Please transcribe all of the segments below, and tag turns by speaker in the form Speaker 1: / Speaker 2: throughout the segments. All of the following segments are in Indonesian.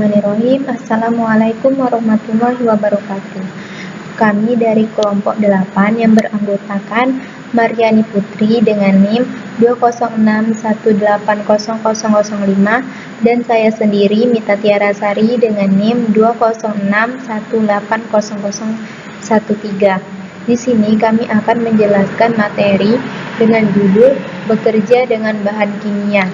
Speaker 1: Bismillahirrahmanirrahim. Assalamualaikum warahmatullahi wabarakatuh. Kami dari kelompok 8 yang beranggotakan Maryani Putri dengan NIM 206180005 dan saya sendiri Mita Tiara Sari dengan NIM 206180013. Di sini kami akan menjelaskan materi dengan judul bekerja dengan bahan kimia.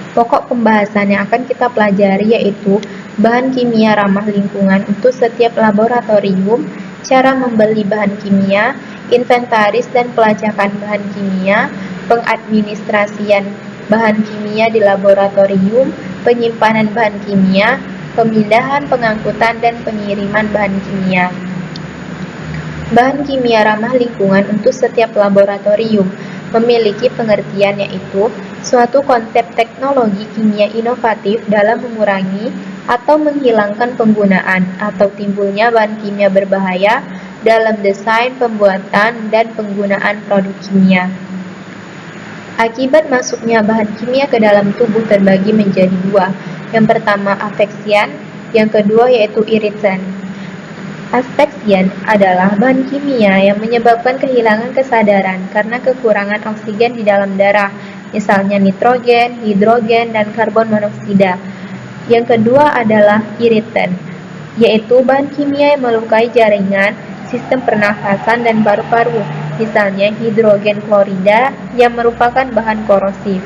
Speaker 1: Pokok pembahasan yang akan kita pelajari yaitu bahan kimia ramah lingkungan untuk setiap laboratorium, cara membeli bahan kimia, inventaris dan pelacakan bahan kimia, pengadministrasian bahan kimia di laboratorium, penyimpanan bahan kimia, pemindahan, pengangkutan, dan pengiriman bahan kimia. Bahan kimia ramah lingkungan untuk setiap laboratorium memiliki pengertian yaitu suatu konsep teknologi kimia inovatif dalam mengurangi atau menghilangkan penggunaan atau timbulnya bahan kimia berbahaya dalam desain, pembuatan, dan penggunaan produk kimia. Akibat masuknya bahan kimia ke dalam tubuh terbagi menjadi dua. Yang pertama afeksian, yang kedua yaitu iritan. Aspeksian adalah bahan kimia yang menyebabkan kehilangan kesadaran karena kekurangan oksigen di dalam darah, misalnya nitrogen, hidrogen, dan karbon monoksida. Yang kedua adalah iritan, yaitu bahan kimia yang melukai jaringan, sistem pernafasan, dan paru-paru, misalnya hidrogen klorida yang merupakan bahan korosif.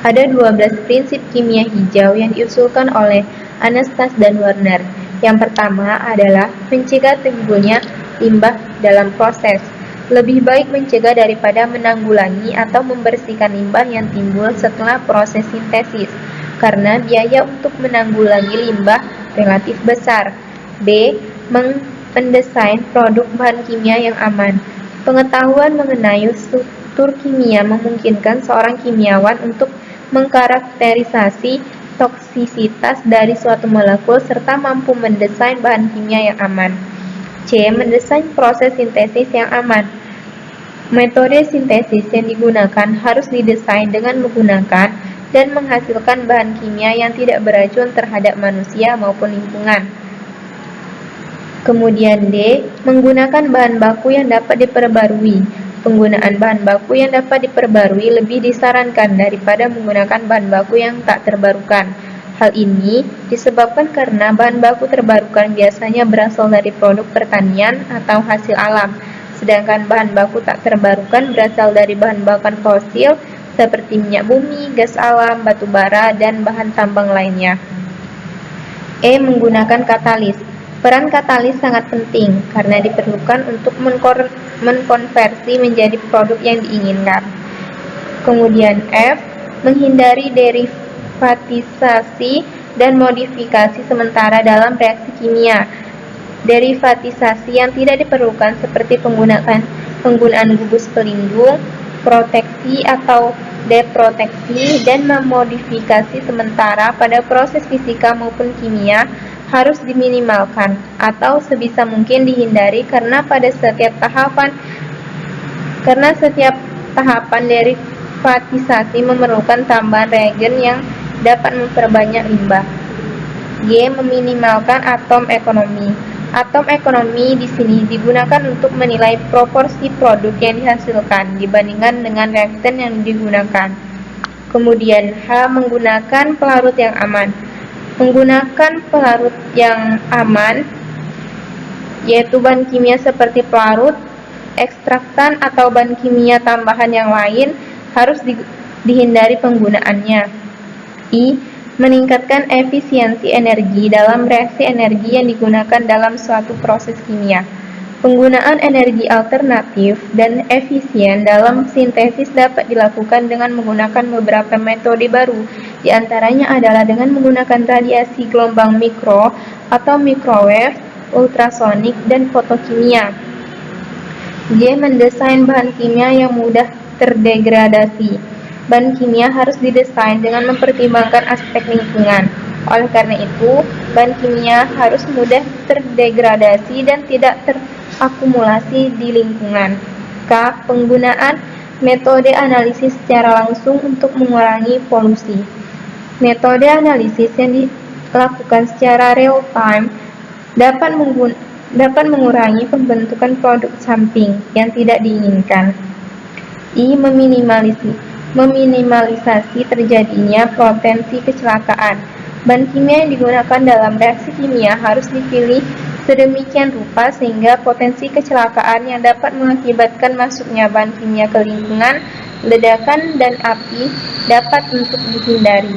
Speaker 1: Ada 12 prinsip kimia hijau yang diusulkan oleh Anastas dan Werner. Yang pertama adalah mencegah timbulnya limbah dalam proses. Lebih baik mencegah daripada menanggulangi atau membersihkan limbah yang timbul setelah proses sintesis, karena biaya untuk menanggulangi limbah relatif besar. B. Mendesain produk bahan kimia yang aman. Pengetahuan mengenai struktur kimia memungkinkan seorang kimiawan untuk mengkarakterisasi toksisitas dari suatu molekul serta mampu mendesain bahan kimia yang aman. C. Mendesain proses sintesis yang aman. Metode sintesis yang digunakan harus didesain dengan menggunakan dan menghasilkan bahan kimia yang tidak beracun terhadap manusia maupun lingkungan. Kemudian D. Menggunakan bahan baku yang dapat diperbarui. Penggunaan bahan baku yang dapat diperbarui lebih disarankan daripada menggunakan bahan baku yang tak terbarukan. Hal ini disebabkan karena bahan baku terbarukan biasanya berasal dari produk pertanian atau hasil alam, sedangkan bahan baku tak terbarukan berasal dari bahan bakar fosil seperti minyak bumi, gas alam, batu bara, dan bahan tambang lainnya. E. Menggunakan katalis. Peran katalis sangat penting karena diperlukan untuk mengkonversi menjadi produk yang diinginkan. Kemudian F. Menghindari derivatisasi dan modifikasi sementara dalam reaksi kimia. Derivatisasi yang tidak diperlukan seperti penggunaan gugus pelindung, proteksi atau deproteksi, dan memodifikasi sementara pada proses fisika maupun kimia harus diminimalkan atau sebisa mungkin dihindari karena setiap tahapan derivatisasi memerlukan tambahan reagen yang dapat memperbanyak limbah. G. Meminimalkan atom ekonomi. Atom ekonomi di sini digunakan untuk menilai proporsi produk yang dihasilkan dibandingkan dengan reaksen yang digunakan. Kemudian H. Menggunakan pelarut yang aman. Menggunakan pelarut yang aman yaitu bahan kimia seperti pelarut, ekstraktan, atau bahan kimia tambahan yang lain harus dihindari penggunaannya. I. Meningkatkan efisiensi energi dalam reaksi energi yang digunakan dalam suatu proses kimia. Penggunaan energi alternatif dan efisien dalam sintesis dapat dilakukan dengan menggunakan beberapa metode baru. Di antaranya adalah dengan menggunakan radiasi gelombang mikro atau microwave, ultrasonik, dan fotokimia. J. Mendesain bahan kimia yang mudah terdegradasi. Bahan kimia harus didesain dengan mempertimbangkan aspek lingkungan. Oleh karena itu, bahan kimia harus mudah terdegradasi dan tidak terakumulasi di lingkungan. K. Penggunaan metode analisis secara langsung untuk mengurangi polusi. Metode analisis yang dilakukan secara real time dapat mengurangi pembentukan produk samping yang tidak diinginkan. Meminimalisasi terjadinya potensi kecelakaan. Bahan kimia yang digunakan dalam reaksi kimia harus dipilih sedemikian rupa sehingga potensi kecelakaan yang dapat mengakibatkan masuknya bahan kimia ke lingkungan, ledakan, dan api dapat untuk dihindari.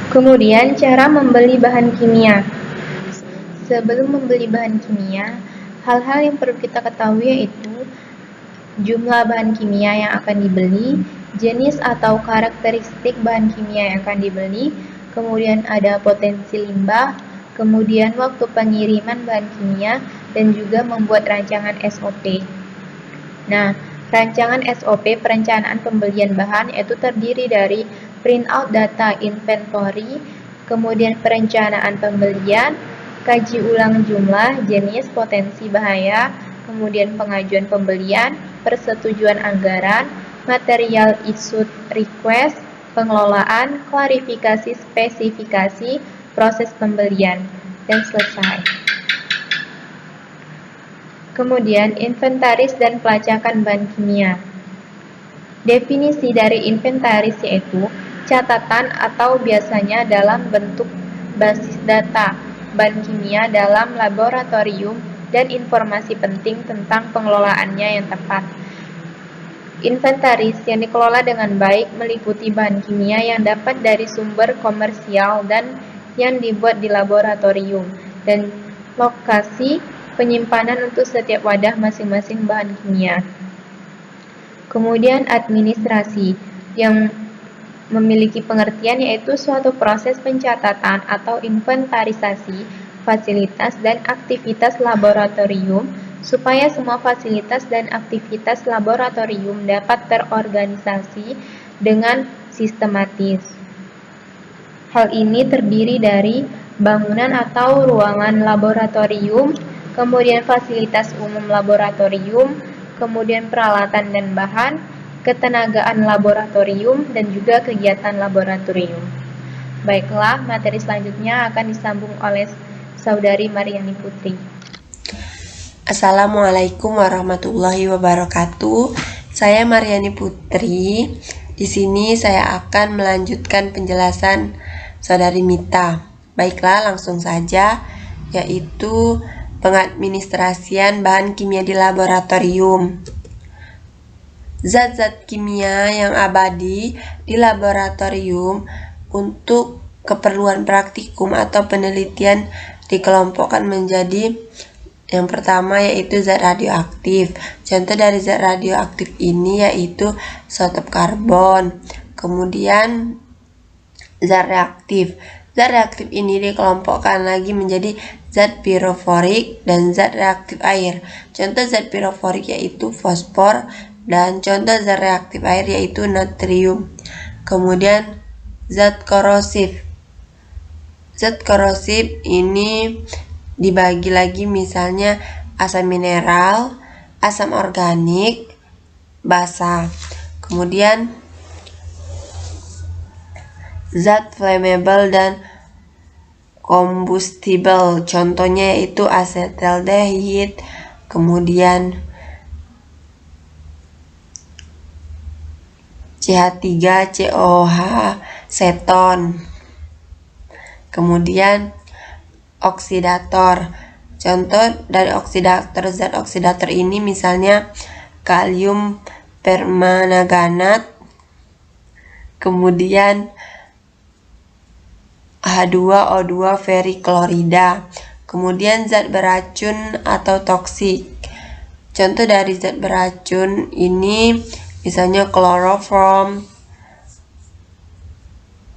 Speaker 1: Kemudian, cara membeli bahan kimia. Sebelum membeli bahan kimia, hal-hal yang perlu kita ketahui yaitu jumlah bahan kimia yang akan dibeli, jenis atau karakteristik bahan kimia yang akan dibeli, kemudian ada potensi limbah, kemudian waktu pengiriman bahan kimia, dan juga membuat rancangan SOP. Nah, rancangan SOP perencanaan pembelian bahan yaitu terdiri dari printout data inventory, kemudian perencanaan pembelian, kaji ulang jumlah, jenis, potensi bahaya, kemudian pengajuan pembelian, persetujuan anggaran, material issued request, pengelolaan, klarifikasi spesifikasi, proses pembelian, dan selesai. Kemudian, inventaris dan pelacakan bahan kimia. Definisi dari inventaris yaitu catatan atau biasanya dalam bentuk basis data bahan kimia dalam laboratorium dan informasi penting tentang pengelolaannya yang tepat. Inventaris yang dikelola dengan baik meliputi bahan kimia yang dapat dari sumber komersial dan yang dibuat di laboratorium, dan lokasi penyimpanan untuk setiap wadah masing-masing bahan kimia. Kemudian administrasi yang memiliki pengertian yaitu suatu proses pencatatan atau inventarisasi fasilitas dan aktivitas laboratorium supaya semua fasilitas dan aktivitas laboratorium dapat terorganisasi dengan sistematis. Hal ini terdiri dari bangunan atau ruangan laboratorium, kemudian fasilitas umum laboratorium, kemudian peralatan dan bahan, ketenagaan laboratorium, dan juga kegiatan laboratorium. Baiklah, materi selanjutnya akan disambung oleh Saudari Mariani Putri.
Speaker 2: Assalamualaikum warahmatullahi wabarakatuh. Saya Mariani Putri. Di sini saya akan melanjutkan penjelasan Saudari Mita. Baiklah, langsung saja, yaitu pengadministrasian bahan kimia di laboratorium. Zat-zat kimia yang abadi di laboratorium untuk keperluan praktikum atau penelitian dikelompokkan menjadi yang pertama yaitu zat radioaktif. Contoh dari zat radioaktif ini yaitu isotop karbon. Kemudian zat reaktif. Zat reaktif ini dikelompokkan lagi menjadi zat piroforik dan zat reaktif air. Contoh zat piroforik yaitu fosfor dan contoh zat reaktif air yaitu natrium. Kemudian zat korosif. Zat korosif ini dibagi lagi misalnya asam mineral, asam organik, basa. Kemudian zat flammable dan combustible. Contohnya yaitu asetaldehid, kemudian CH3COH seton. Kemudian oksidator. Contoh dari oksidator, zat oksidator ini misalnya kalium permanaganat, kemudian H2O2 feriklorida. Kemudian zat beracun atau toksik. Contoh dari zat beracun ini misalnya kloroform,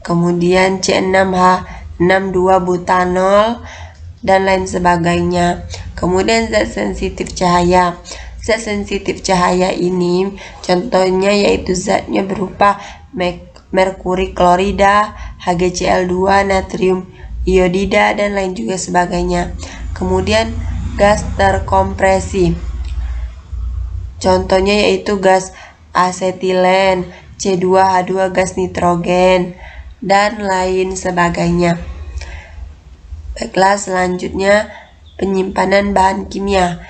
Speaker 2: kemudian C6H62 butanol, dan lain sebagainya. Kemudian zat sensitif cahaya. Zat sensitif cahaya ini contohnya yaitu zatnya berupa merkuri klorida, HgCl2, natrium iodida, dan lain juga sebagainya. Kemudian gas terkompresi. Contohnya yaitu gas asetilen, C2H2 gas nitrogen, dan lain sebagainya. Baiklah, selanjutnya penyimpanan bahan kimia.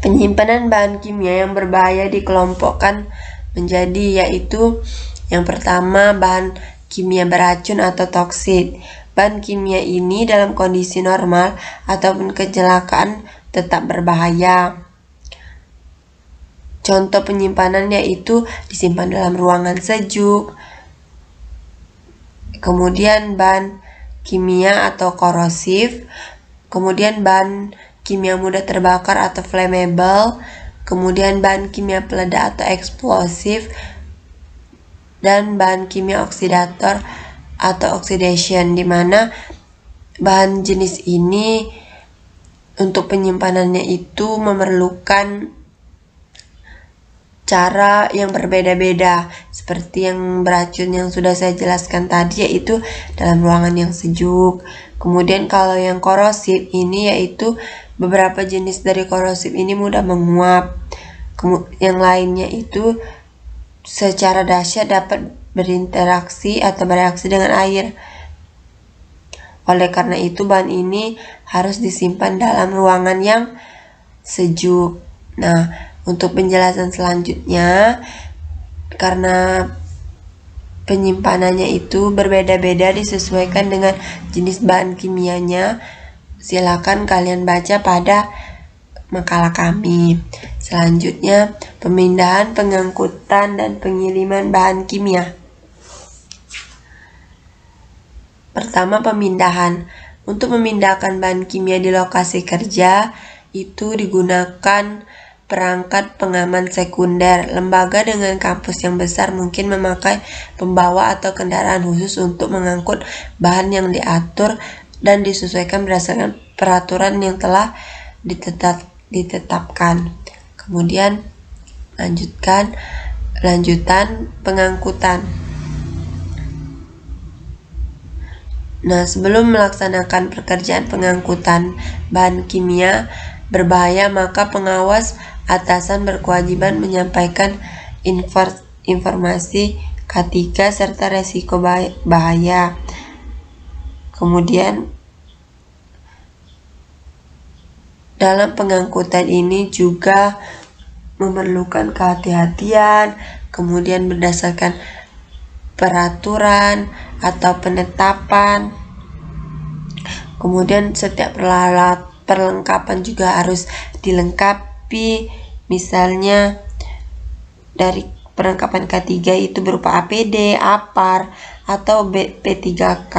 Speaker 2: Penyimpanan bahan kimia yang berbahaya dikelompokkan menjadi yaitu yang pertama bahan kimia beracun atau toksik. Bahan kimia ini dalam kondisi normal ataupun kecelakaan tetap berbahaya. Contoh penyimpanan yaitu disimpan dalam ruangan sejuk. Kemudian bahan kimia atau korosif. Kemudian bahan kimia mudah terbakar atau flammable. Kemudian bahan kimia peledak atau eksplosif. Dan bahan kimia oksidator atau oxidation, di mana bahan jenis ini untuk penyimpanannya itu memerlukan cara yang berbeda-beda, seperti yang beracun yang sudah saya jelaskan tadi, yaitu dalam ruangan yang sejuk. Kemudian kalau yang korosif ini yaitu beberapa jenis dari korosif ini mudah menguap. Yang lainnya itu secara dahsyat dapat berinteraksi atau bereaksi dengan air. Oleh karena itu bahan ini harus disimpan dalam ruangan yang sejuk. Nah, untuk penjelasan selanjutnya, karena penyimpanannya itu berbeda-beda disesuaikan dengan jenis bahan kimianya, silakan kalian baca pada makalah kami. Selanjutnya, pemindahan, pengangkutan, dan pengiriman bahan kimia. Pertama, pemindahan. Untuk memindahkan bahan kimia di lokasi kerja, itu digunakan perangkat pengaman sekunder. Lembaga dengan kampus yang besar mungkin memakai pembawa atau kendaraan khusus untuk mengangkut bahan yang diatur dan disesuaikan berdasarkan peraturan yang telah ditetapkan. Kemudian lanjutan pengangkutan. Nah, sebelum melaksanakan pekerjaan pengangkutan bahan kimia berbahaya, maka pengawas atasan berkewajiban menyampaikan informasi K3 serta resiko bahaya. Kemudian dalam pengangkutan ini juga memerlukan kehati-hatian, kemudian berdasarkan peraturan atau penetapan. Kemudian setiap perlengkapan juga harus dilengkapi. Misalnya dari perlengkapan K3 itu berupa APD, APAR, atau P3K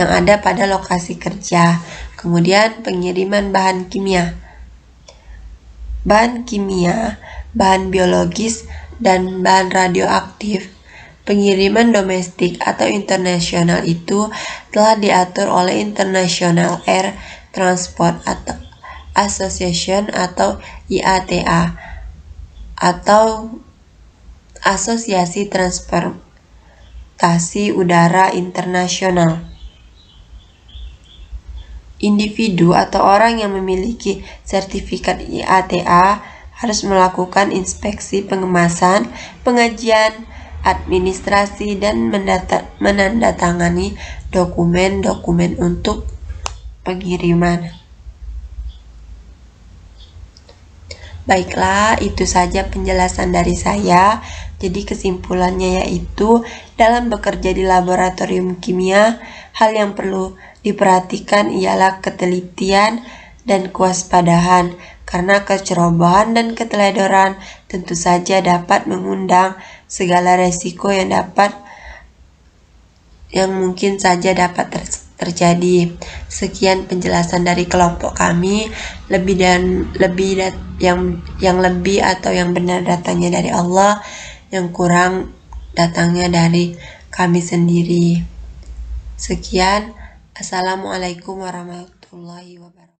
Speaker 2: yang ada pada lokasi kerja. Kemudian pengiriman bahan kimia. Bahan kimia, bahan biologis, dan bahan radioaktif. Pengiriman domestik atau internasional itu telah diatur oleh International Air Transport Association atau IATA atau Asosiasi Transportasi Udara Internasional. Individu atau orang yang memiliki sertifikat IATA harus melakukan inspeksi pengemasan, pengajian, administrasi, dan menandatangani dokumen-dokumen untuk pengiriman. Baiklah, itu saja penjelasan dari saya. Jadi kesimpulannya yaitu dalam bekerja di laboratorium kimia, hal yang perlu diperhatikan ialah ketelitian dan kewaspadaan, karena kecerobohan dan keteledoran tentu saja dapat mengundang segala resiko yang mungkin saja dapat terjadi. Sekian penjelasan dari kelompok kami. Yang lebih atau yang benar datangnya dari Allah, yang kurang datangnya dari kami sendiri. Sekian. Assalamualaikum warahmatullahi wabarakatuh.